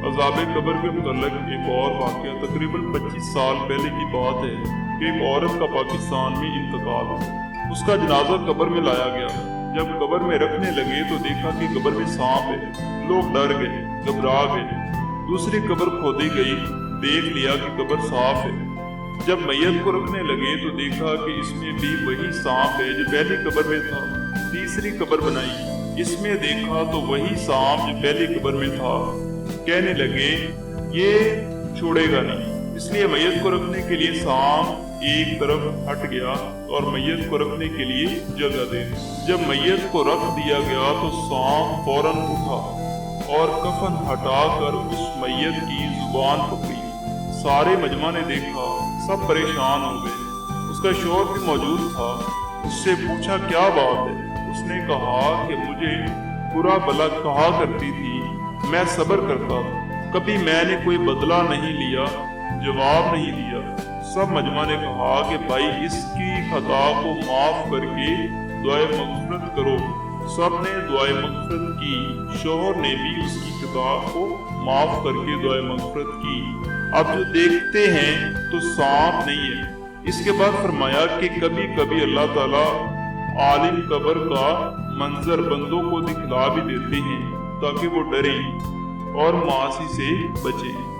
अज़ाब कब्र के मुतल्लिक़ एक और वाक़या तकरीबन 25 साल पहले की बात है कि एक औरत का पाकिस्तान में इंतकाल हुआ। उसका जनाजा कब्र में लाया गया। जब कब्र में रखने लगे तो देखा कि कब्र में सांप है। लोग डर गए, घबरा गए। दूसरी कब्र खोदी गई, देख लिया कि कब्र साफ है। जब मैयत को रखने लगे तो देखा कि इसमें भी वही सांप है जो पहली कब्र में था। तीसरी कब्र बनाई, इसमें देखा तो वही सांप जो पहली कब्र में था। कहने लगे ये छोड़ेगा नहीं, इसलिए मैयत को रखने के लिए सांप एक तरफ हट गया और मैयत को रखने के लिए जगह दे दी। जब मैयत को रख दिया गया तो सांप फौरन उठा और कफन हटाकर उस मैयत की जुबान पकड़ी। सारे मजमा ने देखा, सब परेशान हो गए। उसका शौहर भी मौजूद था। उससे पूछा क्या बात है। उसने कहा कि मुझे बुरा भला कहा करती थी, मैं सब्र करता था, कभी मैंने कोई बदला नहीं लिया, जवाब नहीं दिया। सब मजमा ने कहा कि भाई इसकी खता को माफ करके दुआए मग़फ़िरत करो। सब ने दुआए मग़फ़िरत की। शौहर ने भी उसकी खता को माफ करके दुआए मग़फ़िरत की। अब जो देखते हैं तो सांप नहीं है। इसके बाद फरमाया कि कभी कभी अल्लाह ताला आलिम कब्र का मंजर बंदों को दिखला भी देते हैं ताकि वो डरें और मासी से बचें।